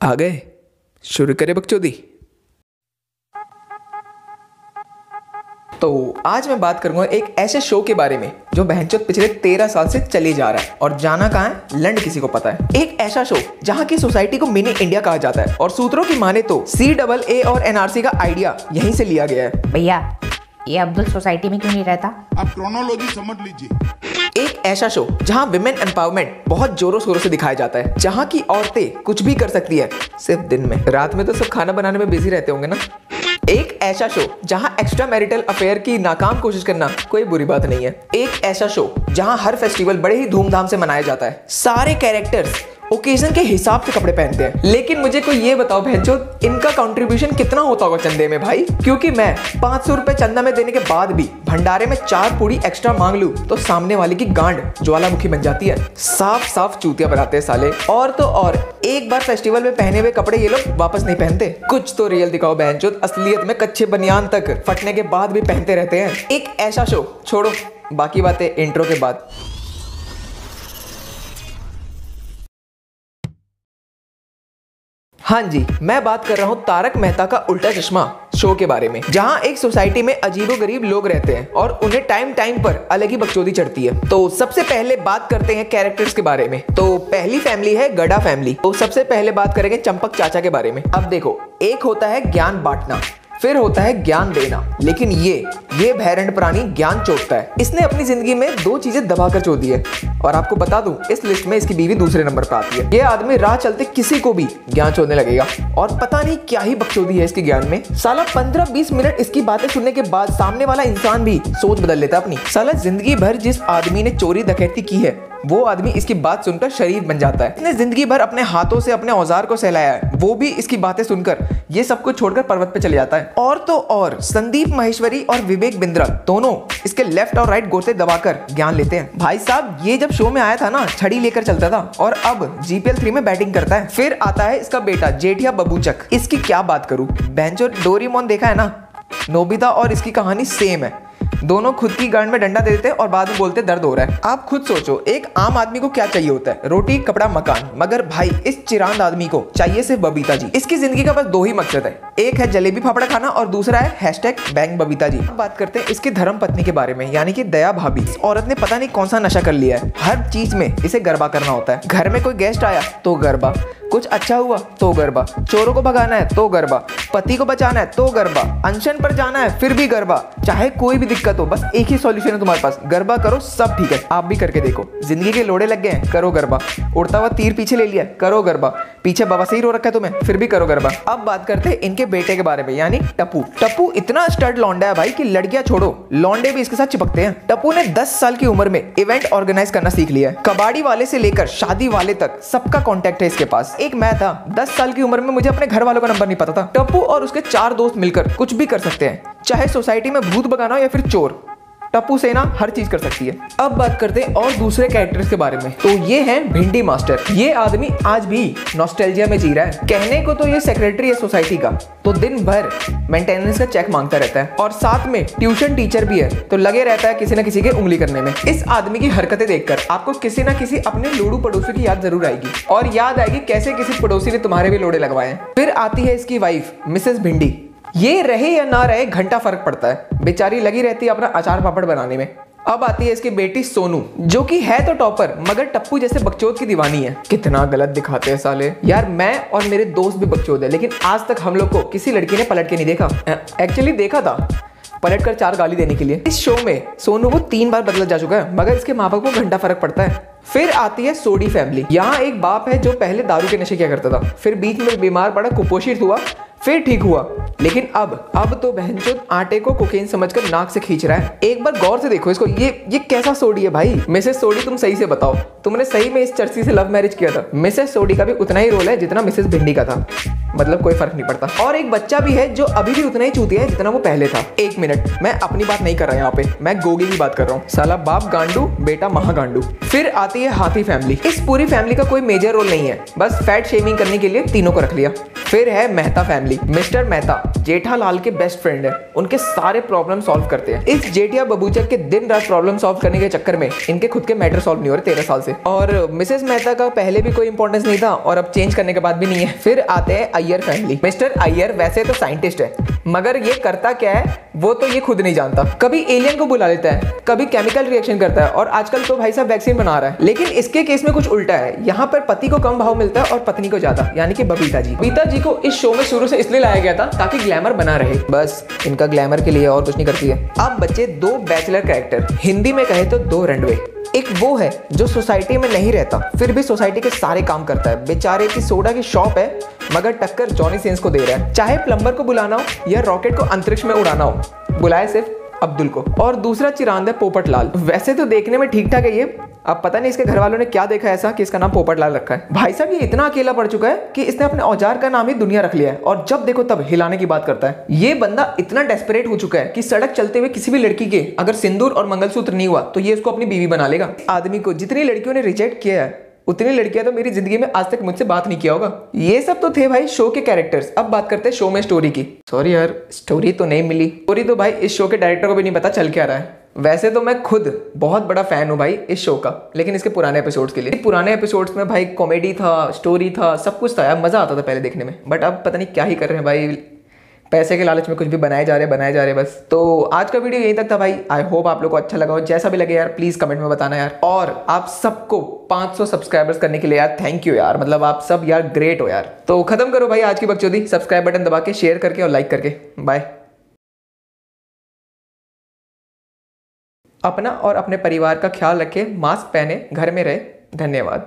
आ गए। शुरू करें बकचोदी। तो आज मैं बात करूंगा एक ऐसे शो के बारे में जो बहनचोद पिछले 13 साल से चले जा रहा है और जाना कहाँ है, लंड किसी को पता है। एक ऐसा शो जहाँ की सोसाइटी को मिनी इंडिया कहा जाता है और सूत्रों की माने तो CAA और NRC का आइडिया यहीं से लिया गया है। भैया ये अब्दुल सोसाइटी में क्यों नहीं रहता? आप क्रोनोलॉजी समझ लीजिए। एक ऐसा शो जहां विमेन एम्पावरमेंट बहुत जोरों शोरों से दिखाया जाता है, जहां की औरतें कुछ भी कर सकती है सिर्फ दिन में। रात में तो सब खाना बनाने में बिजी रहते होंगे ना। एक ऐसा शो जहां एक्स्ट्रा मैरिटल अफेयर की नाकाम कोशिश करना कोई बुरी बात नहीं है। एक ऐसा शो जहां हर फेस्टिवल बड़े ही धूमधाम से मनाया जाता है। सारे कैरेक्टर्स ओकेजन के हिसाब से कपड़े पहनते हैं। लेकिन मुझे कोई ये बताओ बहनचोद, इनका कंट्रीब्यूशन कितना होता होगा चंदे में भाई? क्योंकि मैं 500 रुपए चंदा में देने के बाद भी भंडारे में 4 पूड़ी एक्स्ट्रा मांग लूं तो सामने वाले की गांड ज्वालामुखी बन जाती है। साफ साफ चूतिया बनाते हैं साले। और तो और एक बार फेस्टिवल में पहने हुए कपड़े ये लोग वापस नहीं पहनते। कुछ तो रियल दिखाओ बहनचोद। असलियत में कच्चे बनियान तक फटने के बाद भी पहनते रहते हैं। एक ऐसा शो, छोड़ो बाकी बातें इंट्रो के बाद। हाँ जी, मैं बात कर रहा हूँ तारक मेहता का उल्टा चश्मा शो के बारे में, जहाँ एक सोसाइटी में अजीबोगरीब लोग रहते हैं और उन्हें टाइम टाइम पर अलग ही बकचोदी चढ़ती है। तो सबसे पहले बात करते हैं कैरेक्टर्स के बारे में। तो पहली फैमिली है गड़ा फैमिली। तो सबसे पहले बात करेंगे चंपक चाचा के बारे में। अब देखो, एक होता है ज्ञान बांटना, फिर होता है ज्ञान देना, लेकिन ये भैरंड प्राणी ज्ञान चोटता है। इसने अपनी जिंदगी में 2 चीजें दबाकर चो दी है। और आपको बता दूं, इस लिस्ट में इसकी बीवी दूसरे नंबर पर आती है। ये आदमी राह चलते किसी को भी ज्ञान चोदने लगेगा और पता नहीं क्या ही बकचोदी है इसके ज्ञान में। साला 15-20 मिनट इसकी बातें सुनने के बाद सामने वाला इंसान भी सोच बदल लेता अपनी। साला जिंदगी भर जिस आदमी ने चोरी डकैती की है वो आदमी इसकी बात सुनकर शरीफ बन जाता है। इसने जिंदगी भर अपने हाथों से अपने औजार को सहलाया है, वो भी इसकी बातें सुनकर ये सब कुछ छोड़कर पर्वत पे चले जाता है। और तो और संदीप माहेश्वरी और विवेक बिंद्रा दोनों इसके लेफ्ट और राइट गोते दबाकर ज्ञान लेते हैं। भाई साहब ये जब शो में आया था ना, छड़ी लेकर चलता था और अब GPL 3 में बैटिंग करता है। फिर आता है इसका बेटा जेठिया बबूचक। इसकी क्या बात करूं, बेंचो डोरेमोन देखा है ना, नोबिता और इसकी कहानी सेम है। दोनों खुद की गांड में डंडा दे देते हैं और बाद में बोलते दर्द हो रहा है। आप खुद सोचो, एक आम आदमी को क्या चाहिए होता है? रोटी, कपड़ा, मकान। मगर भाई इस चिरांद आदमी को चाहिए सिर्फ बबीता जी। इसकी जिंदगी का बस 2 ही मकसद है, एक है जलेबी फाफड़ा खाना और दूसरा है #बैंक बबीता जी। अब बात करते हैं इसकी धर्म पत्नी के बारे में, यानी कि दया भाभी। इस औरत ने पता नहीं कौन सा नशा कर लिया है। हर चीज में इसे गरबा करना होता है। घर में कोई गेस्ट आया तो गरबा, कुछ अच्छा हुआ तो गरबा, चोरों को भगाना है तो गरबा, पति को बचाना है तो गरबा, अनशन पर जाना है फिर भी गरबा। चाहे कोई भी दिक्कत हो, बस एक ही सॉल्यूशन है तुम्हारे पास, गरबा करो, सब ठीक है। आप भी करके देखो। जिंदगी के लोड़े लग गए हैं, करो गरबा। उड़ता हुआ तीर पीछे ले लिया, करो गरबा। पीछे बवासीर हो रखा है तुम्हें, फिर भी करो गरबा। अब बात करते हैं इनके बेटे के बारे में, यानी टप्पू। टप्पू इतना स्टड लौंडा है भाई कि लड़कियां छोड़ो, लौंडे भी इसके साथ चिपकते हैं। टप्पू ने 10 साल की उम्र में इवेंट ऑर्गेनाइज करना सीख लिया है। कबाड़ी वाले से लेकर शादी वाले तक सबका कॉन्टेक्ट है इसके पास। एक मैं था 10 साल की उम्र में, मुझे अपने घर वालों का नंबर नहीं पता था। टप्पू और उसके 4 दोस्त मिलकर कुछ भी कर सकते हैं, चाहे सोसाइटी में भूत भगाना हो या फिर चोर। टप्पू सेना हर चीज कर सकती है। अब बात करते हैं और दूसरे कैरेक्टर्स के बारे में। तो ये है भिंडी मास्टर। ये आदमी आज भी नॉस्टैल्जिया में जी रहा है। कहने को तो ये सेक्रेटरी है सोसाइटी का, तो दिन भर मेंटेनेंस का चेक मांगता रहता है और साथ में ट्यूशन टीचर भी है, तो लगे रहता है किसी न किसी के उंगली करने में। इस आदमी की हरकतें देखकर आपको किसी न किसी अपने लोड़ू पड़ोसी की याद जरूर आएगी, और याद आएगी कैसे किसी पड़ोसी ने तुम्हारे भी लोड़े लगवाए। फिर आती है इसकी वाइफ मिसेस भिंडी। ये रहे या ना रहे घंटा फर्क पड़ता है, बेचारी लगी रहती है अपना अचार पापड़ बनाने में। अब आती है इसकी बेटी सोनू, जो कि है तो टॉपर मगर टप्पू जैसे बकचोद की दीवानी है। कितना गलत दिखाते हैं साले। यार मैं और मेरे दोस्त भी बकचोद है, लेकिन आज तक हम लोग को किसी लड़की ने पलट के नहीं देखा। एक्चुअली देखा था, पलट कर 4 गाली देने के लिए। इस शो में सोनू को 3 बार बदला जा चुका है, मगर इसके माँ बाप को घंटा फर्क पड़ता है। फिर आती है सोडी फैमिली। यहाँ एक बाप है जो पहले दारू के नशे किया करता था, फिर बीच में बीमार पड़ा, कुपोषित हुआ, फिर ठीक हुआ, लेकिन अब तो बहनचोद आटे को कोकेन समझकर नाक से खींच रहा है। एक बार गौर से देखो इसको, ये कैसा सोडी है भाई? मिसेस सोडी तुम सही से बताओ, तुमने सही में इस चर्ची से लव मैरिज किया था? मिसेस सोडी का भी उतना ही रोल है जितना मिसेस भिंडी का था, मतलब कोई फर्क नहीं पड़ता। और एक बच्चा भी है जो अभी भी उतना ही चूतिया है जितना वो पहले था। 1 मिनट, मैं अपनी बात नहीं कर रहा यहाँ पे, मैं गोगी की बात कर रहा हूँ। साला बाप गांडू, बेटा महागांडू। फिर आती है हाथी फैमिली। इस पूरी फैमिली का कोई मेजर रोल नहीं है, बस फैट शेविंग करने के लिए तीनों को रख लिया। फिर है मेहता फैमिली। मिस्टर मेहता जेठालाल के बेस्ट फ्रेंड है, उनके सारे प्रॉब्लम सॉल्व करते हैं। इस जेठिया बबूचक के दिन रात प्रॉब्लम सॉल्व करने के चक्कर में इनके खुद के मैटर सॉल्व नहीं हो रहे 13 साल से। और मिसेस मेहता का पहले भी कोई इंपॉर्टेंस नहीं था और अब चेंज करने के बाद भी नहीं है। फिर आते हैं अय्यर फैमिली। मिस्टर अय्यर वैसे तो साइंटिस्ट है, मगर ये करता क्या है वो तो ये खुद नहीं जानता। कभी एलियन को बुला लेता है, कभी केमिकल रिएक्शन करता है और आजकल तो भाई साहब वैक्सीन बना रहा है। लेकिन इसके केस में कुछ उल्टा है, यहाँ पर पति को कम भाव मिलता है और पत्नी को ज्यादा, यानी कि बबीता जी। बबीता जी को इस शो में शुरू से इसलिए लाया गया था ताकि ग्लैमर बना रहे, बस इनका ग्लैमर के लिए और कुछ नहीं करती है। अब बच्चे दो बैचलर कैरेक्टर, हिंदी में कहे तो दो रंडवे। एक वो है जो सोसाइटी में नहीं रहता फिर भी सोसाइटी के सारे काम करता है, बेचारे की सोडा की शॉप है मगर टक्कर जॉनी सिंस को दे रहा है। चाहे प्लम्बर को बुलाना हो या रॉकेट को अंतरिक्ष में उड़ाना हो, बुलाए सिर्फ अब्दुल को। और दूसरा चिरांद है पोपट लाल। वैसे तो देखने में ठीक ठाक है ये, अब पता नहीं इसके घर वालों ने क्या देखा ऐसा कि इसका नाम पोपट लाल रखा है। भाई साहब ये इतना अकेला पड़ चुका है कि इसने अपने औजार का नाम ही दुनिया रख लिया है और जब देखो तब हिलाने की बात करता है। ये बंदा इतना डेस्परेट हो चुका है कि सड़क चलते हुए किसी भी लड़की के अगर सिंदूर और मंगलसूत्र नहीं हुआ तो ये इसको अपनी बीवी बना लेगा। आदमी को जितनी लड़कियों ने रिजेक्ट किया है उतनी लड़कियां तो मेरी जिंदगी में आज तक मुझसे बात नहीं किया होगा। ये सब तो थे भाई शो के कैरेक्टर्स। अब बात करते हैं शो में स्टोरी की। सॉरी यार स्टोरी तो नहीं मिली। स्टोरी तो भाई इस शो के डायरेक्टर को भी नहीं पता चल क्या रहा है। वैसे तो मैं खुद बहुत बड़ा फैन हूँ भाई इस शो का, लेकिन इसके पुराने एपिसोड्स के लिए। पुराने एपिसोड्स में भाई कॉमेडी था, स्टोरी था, सब कुछ था यार, मजा आता था पहले देखने में। बट अब पता नहीं क्या ही कर रहे हैं भाई, पैसे के लालच में कुछ भी बनाए जा रहे हैं बस। तो आज का वीडियो यहीं तक था भाई। आई होप आप लोग को अच्छा लगा हो। जैसा भी लगे यार प्लीज कमेंट में बताना यार। और आप सबको 500 सब्सक्राइबर्स करने के लिए यार थैंक यू यार, मतलब आप सब यार ग्रेट हो यार। तो खत्म करो भाई आज की बकचोदी, सब्सक्राइब बटन दबा के, शेयर करके और लाइक करके। बाय। अपना और अपने परिवार का ख्याल रखें, मास्क पहने, घर में रहे। धन्यवाद।